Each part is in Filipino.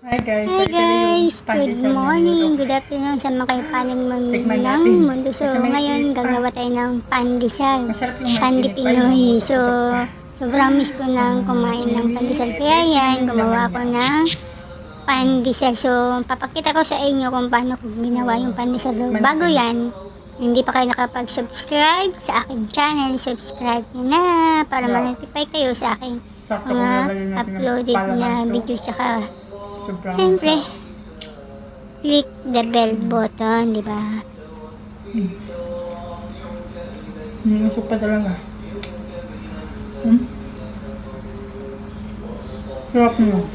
Hi guys, Hey ito na yung guys, good pandesal na morning, niluto. good afternoon sa mga kayo paning Tikman ng natin. mundo. So Kasi may ngayon init pa. gagawa tayo ng pandesal, Masarap yung may pandi init pa yun. Pinoy. So Usap-usap pa. sobrang miss ko nang kumain ng pandesal. Kaya yan, gumawa ko ng pandesal. So papakita ko sa inyo kung paano ko ginawa yung pandesal. So, bago yan, hindi pa kayo nakapag-subscribe sa aking channel, subscribe nyo na para ma-notify kayo sa aking Sakto kung mga lalagyan natin ng uploaded na palaman to. video. Tsaka Sobrang siyempre sarap. click the bell button, di ba? Usok pa talaga. Sarap mo.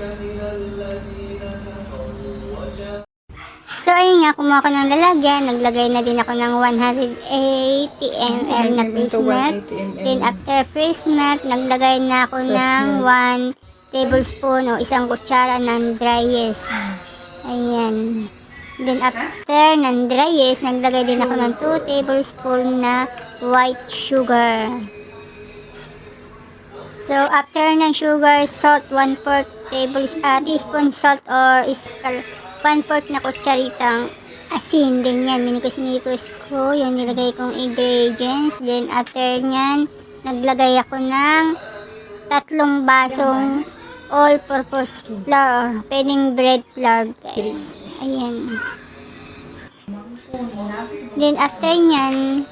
So, ayun nga, kumuha ko ng lalagyan. Naglagay na din ako ng 180 ml na fresh milk. Then, after fresh milk, naglagay na ako ng 1 tablespoon o isang kutsara ng dry yeast. Ayan. Then, after ng dry yeast, naglagay din ako ng 2 tablespoon na white sugar. So, after ng sugar, salt, 1/4 teaspoon salt or 1/4 na kutsaritang asin. Then yan, minikos-mikos ko yung nilagay kong ingredients. Then, after nyan, naglagay ako ng 3 basong all-purpose flour. Pwedeng bread flour, guys. Ayan. Then, after nyan,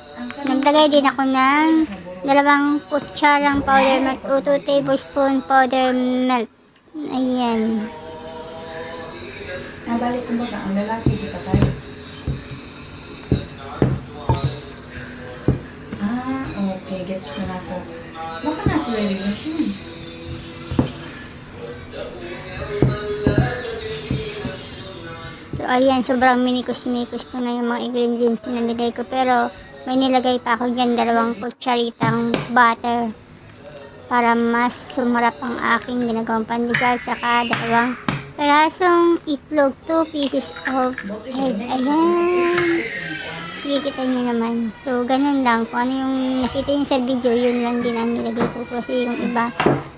naglagay din ako ng 2 kutsarang powder milk o 2 tablespoon powder milk. Ayan. Nabalik mo ba ang lalaki di pa tayo? Okay, get ko na po. Baka nasa revelation. So, ayan, sobrang minikos-mikos ko na yung mga ingredients na nilagay ko. Pero, may nilagay pa ako dyan 2 kutsaritang butter para mas sumarap ang aking ginagawang pandesal. Tsaka 2 perasong itlog, 2 pieces of egg. Ayan. Kikita nyo naman. So, ganun lang. Kung ano yung nakita nyo sa video, yun lang din ang nilagay ko. Kasi yung iba,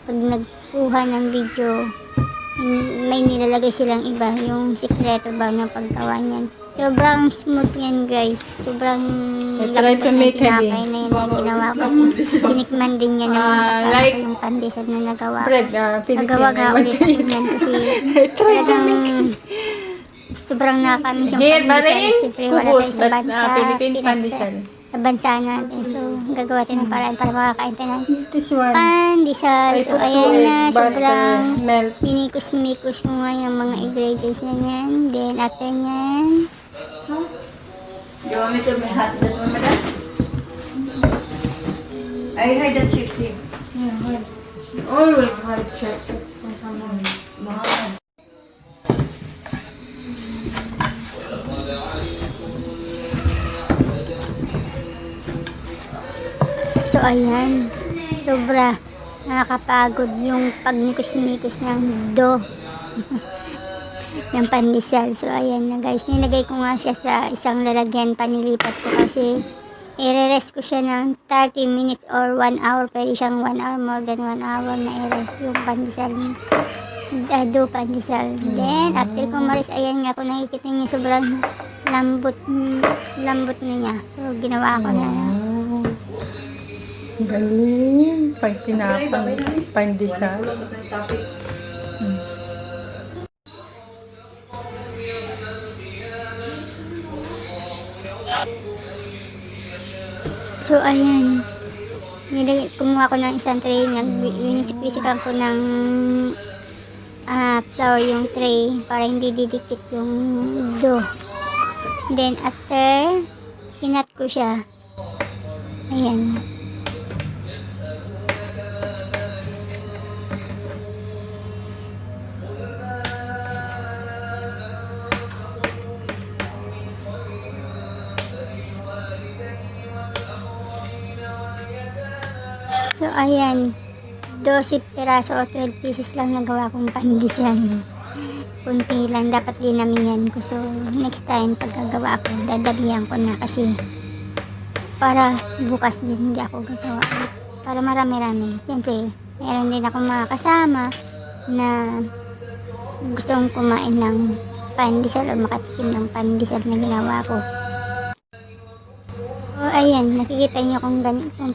pag nagkuha ng video, may nilalagay silang iba. Yung sikreto ba ng paggawa niyan. Sobrang smooth yan, guys. Sobrang try to make tinapay na yun ang ginawa ko. Tinikman din niya ng mga kasama like ko yung pandesal na nagawa ko. bread, Nagawa nga ulit ako yan kasi talagang sobrang nakakamiss yung Here, pandesal. barin, Siyempre wala kubos, tayo sa but bansa, Philippine Pinas, pandesal. sa bansa natin. So, gagawa tayo ng paraan para makakain tayo ng This one. pandesal. I So, put 2 ayan na, egg, butter, sobrang milk. minikos-mikos ko nga yung mga ingredients na yan. Then, after nyan, You want me to hot that one, madam? I had the chips here. Always hard chips. Mahal. so ayan, sobra nakakapagod yung pagmikos-mikos ng dough ng pandesal. So ayan na guys, nilagay ko nga siya sa isang lalagyan, panilipat ko kasi i-rest ko siya ng 30 minutes or 1 hour. Pwede siyang 1 hour, more than 1 hour na i-rest yung pandesal, dough pandesal. Then after ko maris, ayan nga, kung nakikita niyo sobrang lambot na niya. So ginawa ko na Galing. Pag tinapang pandesal. Ulo sa topic. So, ayan. Kumuha ko ng isang tray. Winisik-wisikan ko ng flour yung tray para hindi didikit yung dough. Then, after, kinat ko siya. Ayan. So, ayan. 12 piraso o 12 pieces lang nagawa kong pandesal. Kunti lang. Dapat dinamihan ko. So, next time, pagkagawa ko, dadabihan ko na kasi para bukas din hindi ako gagawa ulit. Para marami-rami. Siyempre, meron din ako mga kasama na gusto kong kumain ng pandesal o makatikim ng pandesal na ginawa ko. So, ayan, nakikita niyo kung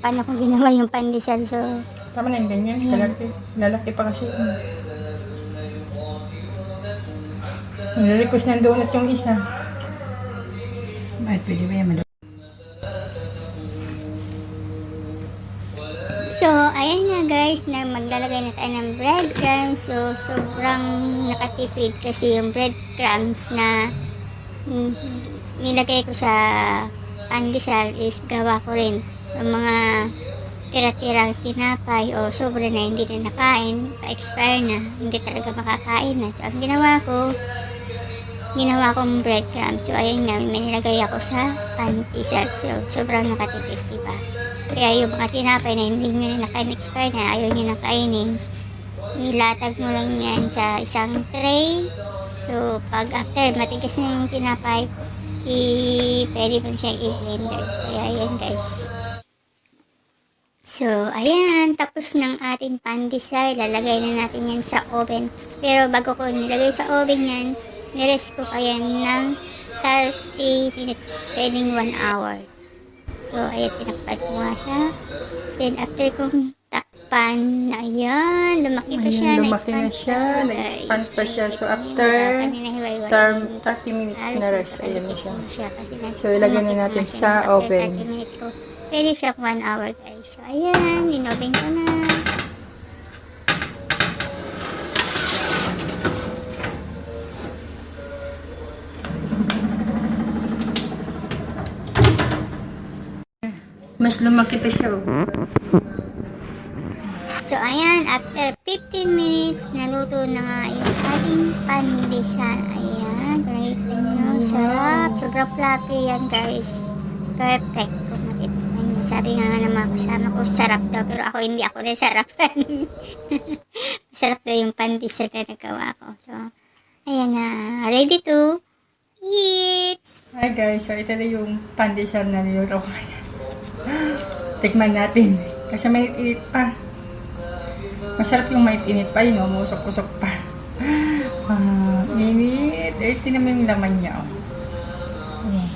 paano ko ginawa yung pandesal. So, Tama na yung ganyan. Lalaki. Lalaki pa kasi. Nare-request ng donut yung isa. Ay, pwede ba yan? So, ayan nga guys, na maglalagay na tayo ng breadcrumbs. So, sobrang nakatipid kasi yung breadcrumbs na nilagay ko sa pandesal is gawa ko rin yung mga tira-tirang tinapay o sobra na hindi na nakain, pa-expire na, hindi talaga makakain na. So, ang ginawa kong breadcrumbs. So, ayan nga, may nilagay ako sa pandesal. So, sobrang nakatipid, diba? Kaya yung mga tinapay na hindi nyo na naka-expire na, ayaw nyo na kainin, ilatag mo lang yan sa isang tray. So, pag after matigas na yung tinapay, pwede mo siyang i-blender. Kaya yan guys. So, ayan, tapos ng ating pandesal, lalagay na natin yan sa oven. Pero bago ko nilagay sa oven yan, nirest ko pa yan ng 30 minutes, pwedeng 1 hour. So, ayan, tinakpan ko nga siya. Then, after kong takpan, ayan, lumaki pa siya. Ayan, lumaki na siya. Nag-expand pa siya. So, after 30 minutes na rest, ayan na siya. So, ilagay na natin sa oven. 30 minutes ko. Pwede siya 1 hour guys. So, ayan, in-oven ko na. Mas lumaki pa siya. So, ayan, after 15 minutes, naluto na nga yung ating pandesal. Ayan, kung nakikita nyo, sarap. Sobrang fluffy yan, guys. Perfect. Kung matitikman nyo. Sabi nga ng mga kasama ko, sarap daw. Pero ako, hindi ako nasarapan. Masarap daw yung pandesal na nagawa ko. So, ayan na. Ready to eat. Hi guys, so ito na yung pandesal na niluto ko ngayon. Tikman natin. Kasi may init pa. Masarap yung may init pa. Yun, umusok-usok pa. Init. Eh, tinan mo yung laman niya. Oh. Ayan.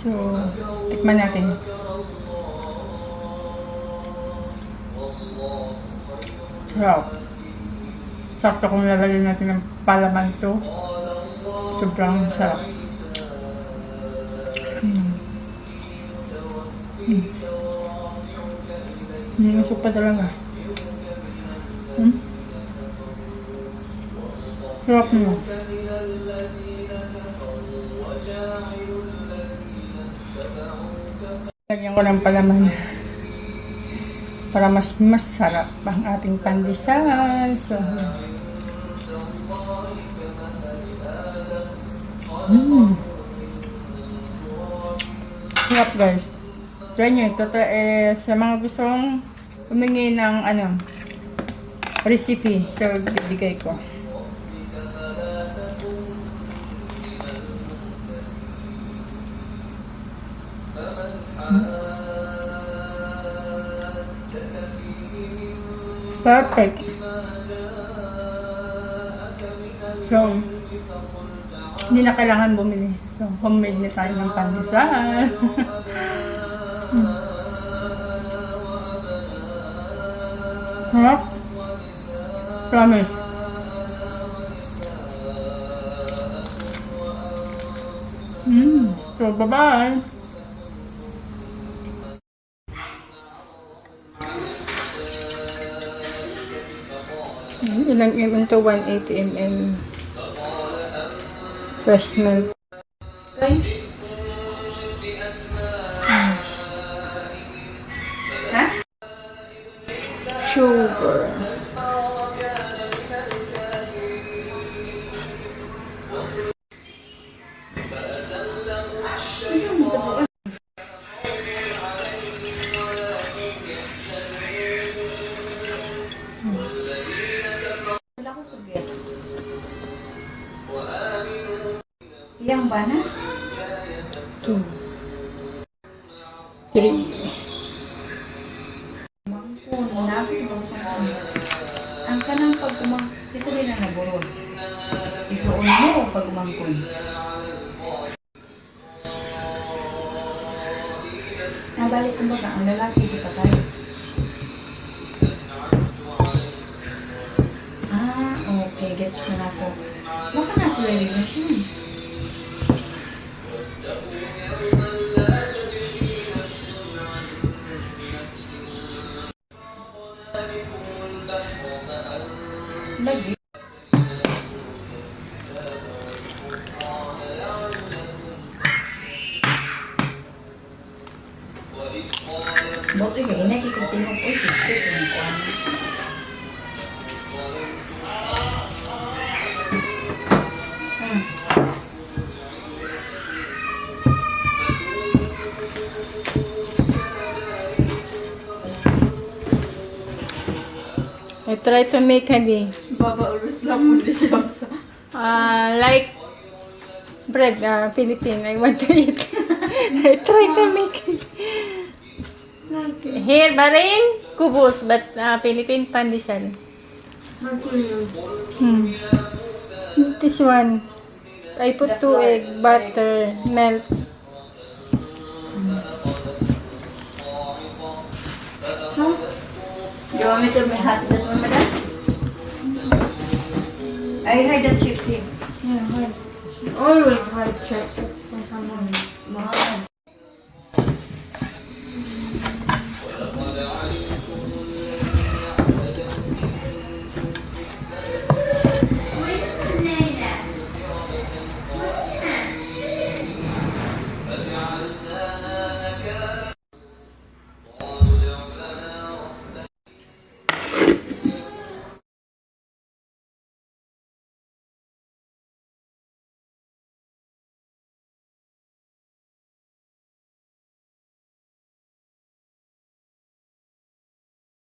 So, tikman natin. Wow. Sakto kung lalagyan natin ng palaman to. Sobrang sarap. Nusok pa talaga. Sarap mo. Lagyan ko ng palaman para mas masarap ang ating pandesal. So, sarap guys. Try nyo ito. Sa mga gustong humingi ng recipe, so bibigay ko. Perfect. So, hindi na kailangan bumili. So, homemade na tayo ng pandesal. Harap. Promise. So, bye-bye. Ilang ml to? 180 ml fresh milk. Okay? Ha? Sugar. Wala ko forget. Iyang ba na? 2 3 Ang kanang pag naburos. Isuon mo pag umangkon. Nabalik ko ba ang lalaki di pa tayo? Ah, okay. Get ko na to. Baka na sila machine. Lagi. Buti kayo, nakikitinood ko, gusto ko ng kuwan. I try to make honey. Baba, always lang po di siya sa... Like bread, Philippine. I want to eat. I try to make it. Here, baring kubos, but Philippine pandesal. This one. I put 2 egg, butter, milk. You want me to hot that one, madam? I hide the chips here. Always hide chips for someone. Mahal.